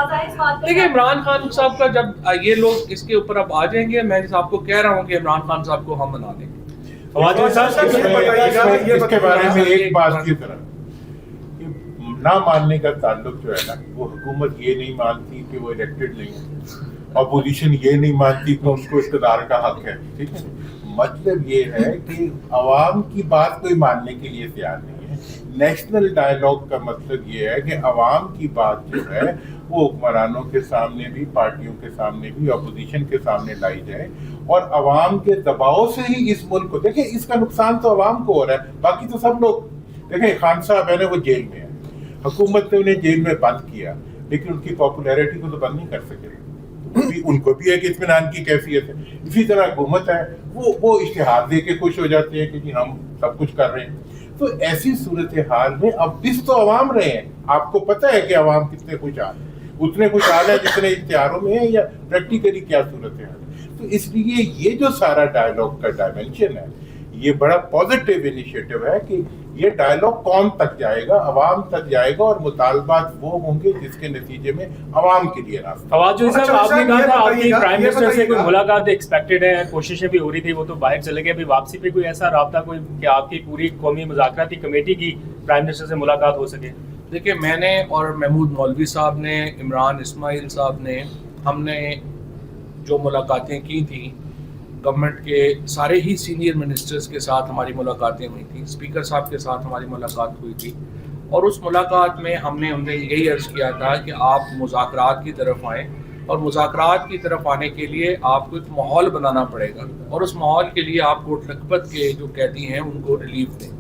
دیکھیں عمران خان صاحب کا جب یہ لوگ اس کے اوپر اب آ جائیں گے، میں آپ کو کہہ رہا ہوں کہ عمران خان صاحب کو ہم بنا دیں گے۔ اس کے بارے میں ایک بات کی طرح نہ ماننے کا تعلق جو ہے نا، وہ حکومت یہ نہیں مانتی کہ وہ الیکٹڈ نہیں ہے، اپوزیشن یہ نہیں مانتی کہ اس کو اقتدار کا حق ہے، ٹھیک ہے۔ مطلب یہ ہے کہ عوام کی بات کوئی ماننے کے لیے تیار نہیں ہے۔ نیشنل ڈائلاگ کا مطلب یہ ہے کہ عوام کی بات جو ہے وہ حکمرانوں کے سامنے بھی، پارٹیوں کے سامنے بھی، اپوزیشن کے سامنے لائی جائے، اور عوام کے دباؤ سے ہی اس ملک کو، دیکھیں اس کا نقصان تو عوام کو ہو رہا ہے، باقی تو سب لوگ، دیکھیں خان صاحب ہے نا وہ جیل میں ہے، حکومت نے انہیں جیل میں بند کیا، لیکن ان کی پاپولیرٹی کو تو بند نہیں کر سکے، ان کو بھی ایک اطمینان کی کیفیت ہے۔ اسی طرح حکومت ہے، وہ اشتہار دے کے خوش ہو جاتے ہیں کہ جی ہم سب کچھ کر رہے ہیں۔ تو ایسی صورتحال میں اب بس تو عوام رہے ہیں، آپ کو پتہ ہے کہ عوام کتنے خوشحال ہیں، اتنے خوشحال ہیں جتنے اشتہاروں میں ہیں، یا پریکٹیکلی کیا صورتحال ہے۔ تو اس لیے یہ جو سارا ڈائلاگ کا ڈائمنشن ہے، یہ بڑا پازیٹیو انیشیٹو ہے کہ یہ ڈائلاگ قوم تک جائے گا، عوام تک جائے گا، اور مطالبات وہ ہوں گے جس کے نتیجے میں عوام کے لیے راستہ۔ فواد جوہری صاحب، آپ نے کہا تھا آپ کی پرائم منسٹر سے کوئی ملاقات ایکسپیکٹڈ ہے، کوششیں بھی ہو رہی تھی، وہ تو باہر چلے گئے، ابھی واپسی پہ کوئی ایسا رابطہ کوئی کہ آپ کی پوری قومی مذاکراتی کمیٹی کی پرائم منسٹر سے ملاقات ہو سکے؟ دیکھیں میں نے اور محمود مولوی صاحب نے، عمران اسماعیل صاحب نے، ہم نے جو ملاقاتیں کی تھیں گورنمنٹ کے سارے ہی سینئر منسٹرز کے ساتھ ہماری ملاقاتیں ہوئی تھیں، اسپیکر صاحب کے ساتھ ہماری ملاقات ہوئی تھی، اور اس ملاقات میں ہم نے یہی عرض کیا تھا کہ آپ مذاکرات کی طرف آئیں، اور مذاکرات کی طرف آنے کے لیے آپ کو ایک ماحول بنانا پڑے گا، اور اس ماحول کے لیے آپ کوٹ لکھپت کے جو قیدی ہیں ان کو ریلیف دیں۔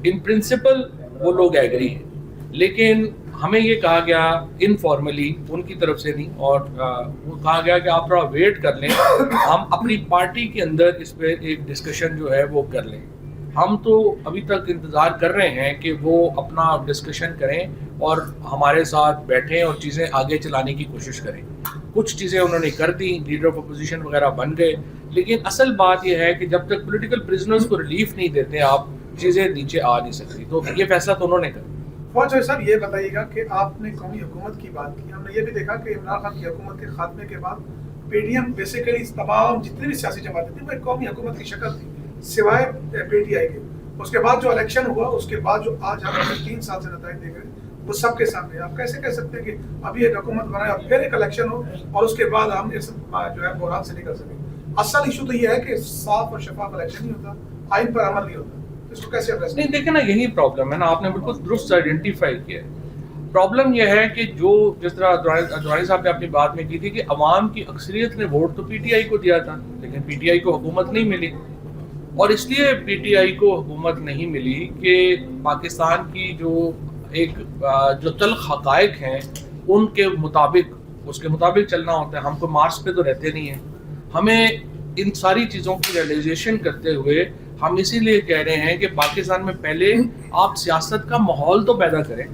ان پرنسپل وہ لوگ ایگری ہیں، لیکن ہمیں یہ کہا گیا انفارملی ان کی طرف سے نہیں، اور وہ کہا گیا کہ آپ تھوڑا ویٹ کر لیں، ہم اپنی پارٹی کے اندر اس پہ ایک ڈسکشن جو ہے وہ کر لیں۔ ہم تو ابھی تک انتظار کر رہے ہیں کہ وہ اپنا ڈسکشن کریں اور ہمارے ساتھ بیٹھیں اور چیزیں آگے چلانے کی کوشش کریں۔ کچھ چیزیں انہوں نے کر دی، لیڈر آف اپوزیشن وغیرہ بن گئے، لیکن اصل بات یہ ہے کہ جب تک پولیٹیکل پرزنرز کو ریلیف نہیں دیتے آپ چیزیں نیچے آ نہیں سکتی، تو یہ فیصلہ تو انہوں نے کر۔ فواد جوہری صاحب، یہ بتائیے گا کہ آپ نے قومی حکومت کی بات کی، ہم نے یہ بھی دیکھا کہ عمران خان کی حکومت کے خاتمے کے بعد پی ڈی ایم بیسیکلی تمام جتنی بھی سیاسی جماعتیں تھیں وہ ایک قومی حکومت کی شکل تھی، سوائے پی ٹی آئی کے۔ اس کے بعد جو الیکشن ہوا، اس کے بعد جو آج ہمیں 3 سال سے نتائج دیکھ رہے ہیں، وہ سب کے سامنے۔ آپ کیسے کہہ سکتے ہیں کہ ابھی ایک حکومت بنائے اور پھر ایک الیکشن ہو اور اس کے بعد ہم اس جو ہے بحران سے نکل سکیں؟ اصل ایشو تو یہ ہے کہ صاف اور شفاف الیکشن نہیں ہوتا، آئین پر عمل نہیں ہوتا، اس کو کیسے ایڈریس؟ نہیں دیکھیں نا، یہی پرابلم ہے نا، آپ نے بالکل درست آئیڈینٹیفائی کیا ہے۔ پرابلم یہ ہے کہ جو جس طرح دورانی صاحب نے اپنی بات میں کی تھی کہ عوام کی اکثریت نے ووٹ تو پی ٹی آئی کو دیا تھا، لیکن پی ٹی آئی کو حکومت نہیں ملی، اور اس لیے پی ٹی آئی کو حکومت نہیں ملی کہ پاکستان کی جو تلخ حقائق ہیں ان کے مطابق، اس کے مطابق چلنا ہوتا ہے۔ ہم کو مارس پہ تو رہتے نہیں ہیں، ہمیں ان ساری چیزوں کی ریئلائزیشن کرتے ہوئے ہم اسی لیے کہہ رہے ہیں کہ پاکستان میں پہلے آپ سیاست کا ماحول تو پیدا کریں،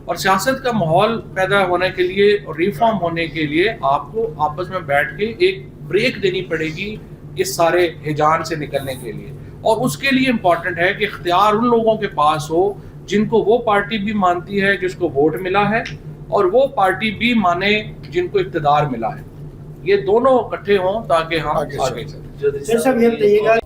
اور سیاست کا ماحول پیدا ہونے کے لیے اور ریفارم ہونے کے لیے آپ کو آپس میں بیٹھ کے ایک بریک دینی پڑے گی اس سارے ہیجان سے نکلنے کے لیے، اور اس کے لیے امپورٹنٹ ہے کہ اختیار ان لوگوں کے پاس ہو جن کو وہ پارٹی بھی مانتی ہے جس کو ووٹ ملا ہے، اور وہ پارٹی بھی مانے جن کو اقتدار ملا ہے۔ یہ دونوں اکٹھے ہوں تاکہ ہم آگے چلیں۔ سر صاحب یہ بتائیے گا